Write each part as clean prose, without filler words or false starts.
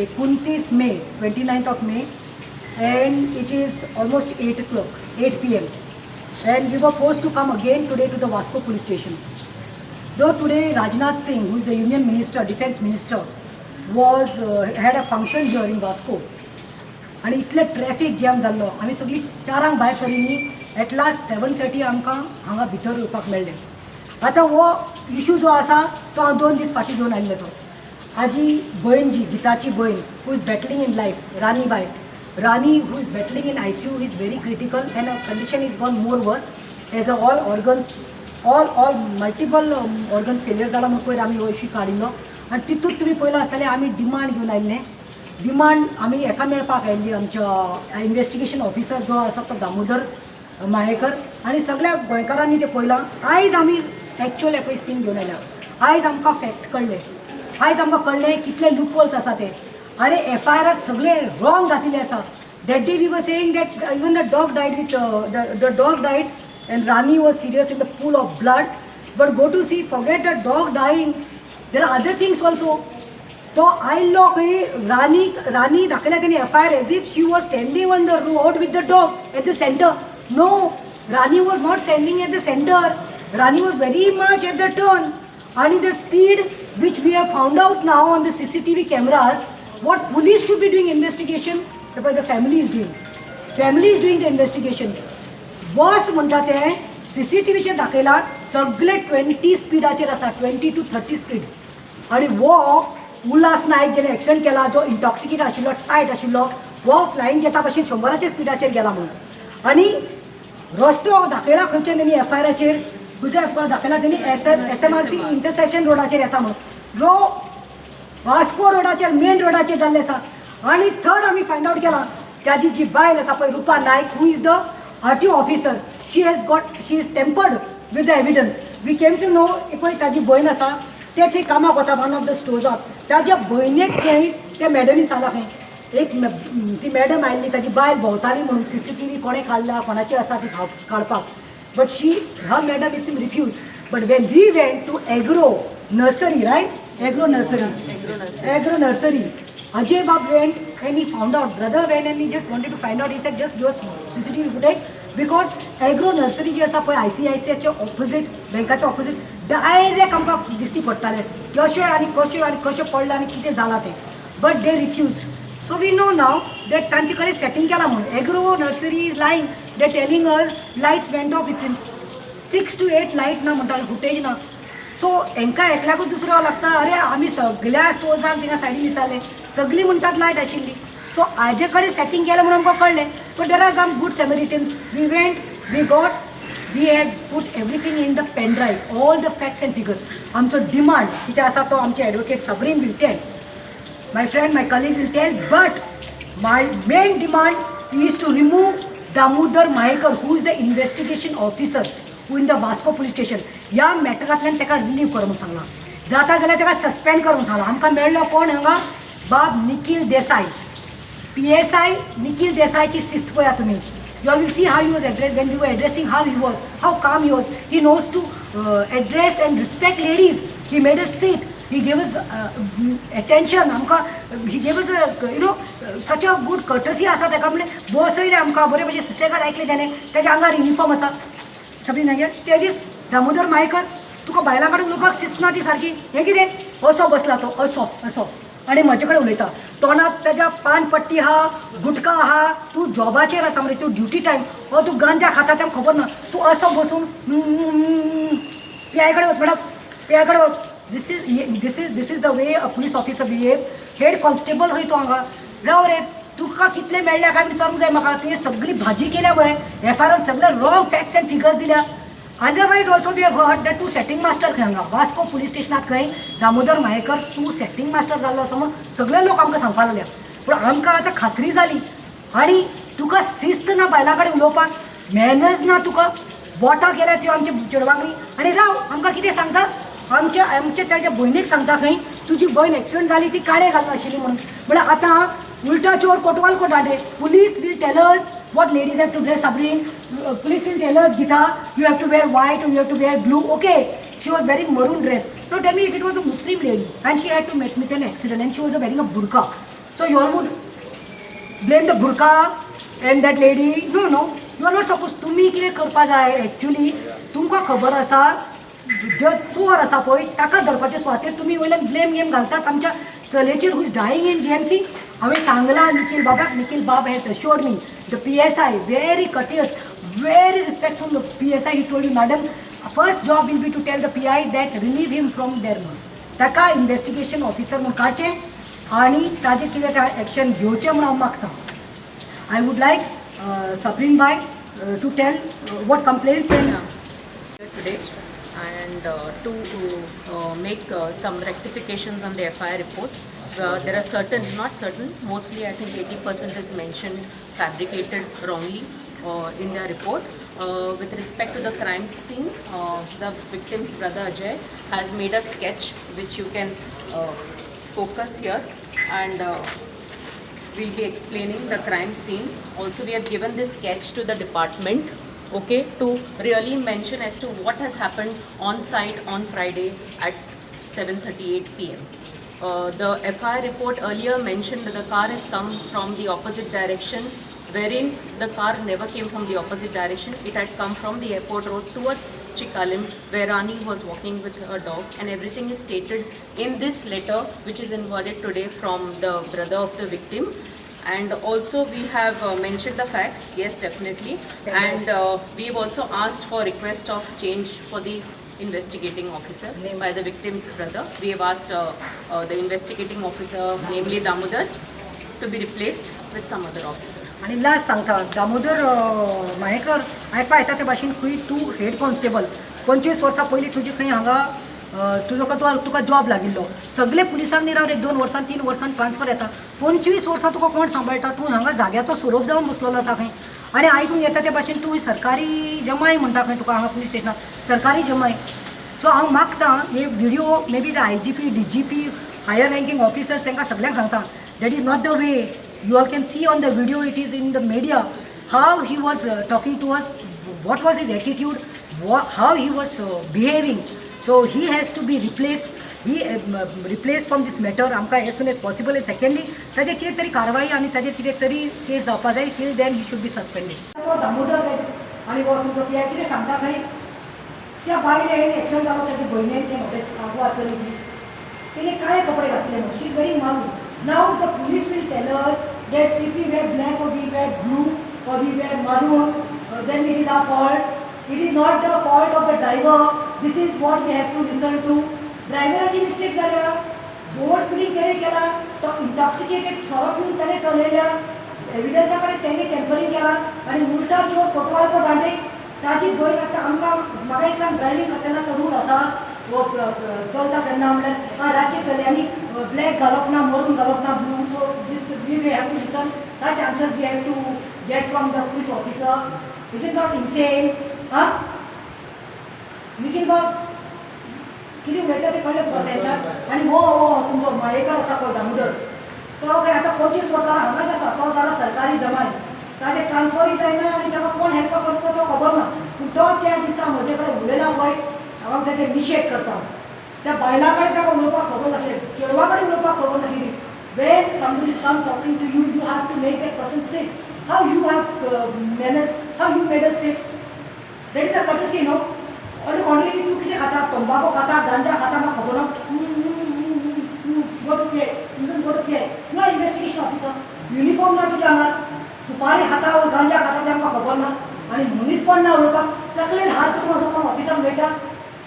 29 May, 29th of May, and it is almost 8 o'clock, 8 p.m. And we were forced to come again today to the Vasco police station. Though today Rajnath Singh, who is the Union Minister, Defense Minister, was had a function here in Vasco, आणि इतले traffic jam जाल्लो, आमी सगळीं चारांक भायर सरिल्लीं. At last 7:30 आमकां हांगा भितर येवपाक मेळ्ळें. आतां हो इशू जो आसा तो हांव 2 दीस फाटीं घेवन आयिल्लो. तो हाजी भयण जी गिताची भयण, who is battling in life, Rani बाय. Rani, who is battling in ICU, is very critical and a condition is gone more worse as a all organs all multiple organ failure जाला म्हणून पयर आमी हो इशू काडिल्लो. आनी तितूंत तुमी पळयलां आसतलें आमी डिमांड घेवन आयिल्लें. डिमांड आमी एका मेळपाक आयिल्ली आमच्या इन्वेस्टिगेशन ऑफिसर जो आसा तो दामोदर मायेकर, आनी सगळ्या गोंयकारांनी तें पळयलां. आयज आमी एक्चुअल पळय सीन घेवन आयल्या. आयज आमकां फॅक्ट कळ्ळें. आयज आमकां कळ्ळें कितले लूपहोल्स आसा ते. अरे FIR सगळे रॉंग घातिल्ले आसा. That day we were saying that even the dog died the dog died and Rani was serious in the pool of blood. But go to see, forget the dog dying, there are other things also. तो आयल्लो खंय रानी दाखयल्या तेणी FIR as if she was standing on the road with the dog at the centre. No, Rani was not standing at the centre. Rani was very much at the turn. आणि the speed which we have found out नाव on the CCTV cameras, what police should be doing investigation, the family is doing the investigation. Boss म्हणटा ते CCTVचेर दाखयला सगळे 20 स्पिडाचेर आसा, 20 to 30 speed. आणि वो उल्हास नायक जेणे एक्सिडेंट केला, जो इंटॉक्सिकेट आशिल्लो, टायट आशिल्लो, वो फ्लायींग जेटा भशेन 100च्या स्पिडाचेर गेला म्हणून. आनी रस्तो दाखयला खंयचे तेणी FIRचेर, तुजे दाखयला तेणी SMRC इंटरसेक्शन रोडाचेर येता म्हणून, जो वास्को रोडाचेर मेन रोडाचेर जाल्ले आसा. आनी थर्ड आमी फायंड आउट केला, ताजी जी बायल आसा पळय Rupa Naik, who is the RTO officer, she is tampered with the evidence. We came to know, पळय ताजी भयण आसा ते थंय कामाक वता वन ऑफ द स्टोर्साक. ताज्या भयणेक थंय त्या मॅडमीन सांगला खंय एक ती मॅडम आयिल्ली, ताजी बायल भोंवताली म्हणून CCTV कोणें काडला, कोणाची आसा ती काडपाक. But her madam is refuse. But when we went to agro nursery, right, agro nursery, Ajay Bab went and he found out. Brother went and he just wanted to find out. He said, just give us CCTV footage, because agro nursery जी आसा पळय ICICIच्या opposite, बँकाच्या opposite direct आमकां दिसती पडटालें कशें आनी कशें पडलां आनी कितें जालां तें. But they refused. So we know now that तांचे कडेन सेटींग केलां म्हणून. Agro nursery is lying, they telling us lights went off, it seems 6 to 8 light ना म्हणटाले, फुटेज ना. सो हांकां एकल्याकूच दुसरो लागता. अरे आमी सगळ्या स्टोर्सांक थिंगा सायडीन विचारलें, सगळीं म्हणटात लायट आशिल्ली. सो हाजे कडेन सेटींग केलें म्हणून आमकां कळ्ळें. But there are some good Samaritans. We went, we had put everything in the pen drive, all the facts and figures. आमचो डिमांड कितें आसा तो आमचे advocate Sabreen will tell, my friend, my colleague will tell. But my main demand is to remove Damodar Mayekar, who is the investigation officer in the Vasco police station. ह्या मॅटरांतल्यान ताका relieve कर म्हणून सांगलां. जाता जाल्यार ताका सस्पेंड कर म्हणून सांगलां. आमकां मेळ्ळो कोण हांगा, बाब निखील देसाय, PSI निखील देसायची शिस्त पळया तुमी. You all will see how he was addressed, when we were addressing how he was, how calm he was. He knows to address and respect ladies. He made us sit. He gave us attention. He gave us such a good courtesy आसा ताका. म्हणजे बसयलें आमकां बरे भशेन सुसेगाद ऐकलें ताणें. ताच्या आंगार uniform आसा सगळीं नागे. ते दीस दामोदर मायेकर, तुका बायलां कडेन उलोवपाक शिस्त ना ती सारकी. हें कितें असो बसला तो, असो आनी म्हजे कडेन उलयता. तोंडांत ताज्या पानपट्टी आहा, गुटका आहा. तूं जॉबाचेर आसा मरे, तूं ड्युटी टायम, हो तूं गांजा खाता तें खबर ना. तूं असो बसून पियाय कडेन वच मॅडम, पियाय कडेन वच. This is the way a police officer behaves. Head constable खंय तूं हांगा राव रे, तुका कितले मेळ्ळ्या काय विचारूंक जाय म्हाका. तुवें सगळी भाजी केल्या मरे, FIRान सगळे रॉंग फॅक्ट्स एंड फिगर्स दिल्या. Otherwise also we have heard that तूं सेटींग मास्टर खंय हांगा वास्को पुलीस स्टेशनात खंय दामोदर मायेकर तूं सेटींग मास्टर जाल्लो असो म्हणून सगळे लोक आमकां सांगपाक लागल्या. पूण आमकां आतां खात्री जाली. आनी तुका शिस्त ना बायलां कडेन उलोवपाक, मॅनर्स ना तुका. वोटां केल्या त्यो आमच्या चेडवांगडी. आनी राव आमकां कितें सांगता, आमच्या ताज्या भयणीक सांगता खंय तुजी भयण एक्सिडेंट जाली ती काळे घालनाशिल्ली म्हणून. म्हळ्यार आतां उलटा चोर कोटवाल कोटाडे. Police will tell us what ladies have to dress. Sabrin, police will tell us, Gita, you have to wear white or you have to wear blue. Okay, she was wearing maroon dress. Now tell me if it was a Muslim lady and she had to meet with an accident and she was wearing a burqa. So you all would blame the burqa and that lady. No, no. You are not supposed. तुम्ही कितें करपा जाय actually तुमकां खबर आसा जो चोर आसा पळय ताका धरपाचे सुवातेर तुम्ही वयल्यान ब्लेम गेम घालतात आमच्या चलेचेर who is dying in GMC. हांवें सांगलां निखिल बाबाक. निखिल बाब has assured me the PSI very courteous, very respectful PSI. He told you, madam, first job will be to tell the PI that relieve him from their work. ताका investigation officer म्हणून काडचें आनी ताजेर कितें एक्शन घेवचें म्हणून हांव मागतां. I would like Sabreen Bhai to tell what complaints and today and to make some rectifications on the FIR report. There are certain, not certain, mostly I think 80% is mentioned fabricated wrongly in the report. With respect to the crime scene, the victim's brother Ajay has made a sketch which you can focus here, and we'll be explaining the crime scene. Also, we have given this sketch to the department, okay, to really mention as to what has happened on site on Friday at 7:38 p.m. The FIR report earlier mentioned that the car has come from the opposite direction, wherein the car never came from the opposite direction. It had come from the airport road towards Chikalim, where Rani was walking with her dog, and everything is stated in this letter which is inwarded today from the brother of the victim. And also we have mentioned the facts, yes, definitely, and we've also asked for request of change for the investigating officer by the victim's brother. We have asked the investigating officer, namely Damodar, to be replaced with some other officer. आणि last सांगता दामोदर मायेकर आयकपा येता ते भाशेन खंय तूं head constable 25 वर्सां पयलीं तुजी खंय हांगा तुका जॉब लागिल्लो. सगळे पुलिसांक निरावर 1-2 वर्सां 3 वर्सां ट्रान्सफर येता. 25 वर्सां तुका कोण सांबाळटा. तूं हांगा जाग्याचो सोरोप जावन बसलेलो आसा खंय. आनी आयकूंक येता ते भाशेन तूं सरकारी जमाय म्हणटा खंय तुका हांगा पुलीस स्टेशनार सरकारी जमाय. सो हांव मागतां हे video may be the IGP DGP higher ranking officers तांकां सगळ्यांक सांगता that is not the way. You all can see on the video, it is in the media, how he was talking to us, what was his attitude, how he was behaving. So he has to be replaced. He replaced from this matter आमकां as soon as possible. And secondly, ताजेर कितें तरी कारवाई आनी ताजेर कितें तरी case जावपा जाय. Till then he should be suspended. तो दामोदर आनी वो तुमचो पिया कितें सांगता खंय त्या बायलेन एक्सिडंट जालो ताच्या भयणीन तें म्हाका काकू आसली तिणें काय कपडे घातले न्हू. शी इज व्हेरी मालूम. Now the police will tell us that if we wear black or we wear blue or we wear maroon, then it is our fault. It is not the fault of the driver. This is what we have to listen to. ड्रायव्हराची mistake जाल्या, over speeding तेणे केला, तो intoxicated सोरो पिवन तेणे चलयल्या, एविडन्सा कडेन तेणे टेम्परिंग केला आनी उलटा चोर कोटवाल को दांडे ताजी भयण आतां आमकां म्हाका एक सांग ड्रायव्हिंग करतना तो रूल आसा वो चलता तेन्ना म्हणल्यार रातचे चलयांनी ब्लॅक घालप ना मरून घालप ना ब्लू. So this we have to listen such answers we have to get from the police officer. Is it not insane? हां निखिल बाब कितें उलयता तें कळ्ळें बसायचा आनी वो तुमचो मायेकर आसा पळय दामोदर तो खंय आतां 25 वर्सां हांगाच आसा. तो जाला सरकारी जमाय. ताजें ट्रान्सफरूय जायना आनी ताका कोण हेल्प करता तो खबर ना. पूण तो त्या दिसा म्हजे कडेन उलयला पळय हांव ताजें निशेध करता. त्या बायला कडेन ताका उलोवपाक खबर नासलें, चेडवा कडेन उलोवपाक खबर नाशिल्ली. When somebody is come talking to you, you have to make that person sit. How you have manners, how you made us sit. That is a courtesy, no? On the contrary, तू कितें खाता, तंबाखू खाता, गांजा खाता, म्हाका खबर ना. Go to play. You don't go to play. You are investigation officer. Uniform ना तुज्या आंगार. सुपारी खाता वा गांजा खाता तें म्हाका खबर ना. आनी मनीसपण ना उलोवपाक. तकलेर हात धरून वचपाक ऑफिसान वयता.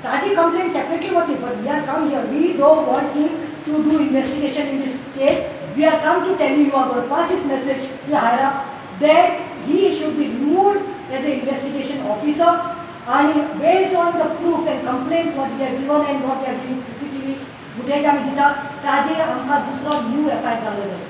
ताजी कंप्लेन सेपरेटली वतली. But we are come here. We don't want him to do investigation in this case. We are come to tell you are going to pass this message to the higher up that he should be removed as an investigation officer, and based on the proof and complaints what we have given and what we have given CCTV footage आमी दिता ताजेर आमकां दुसरो new FIR जालो जाय.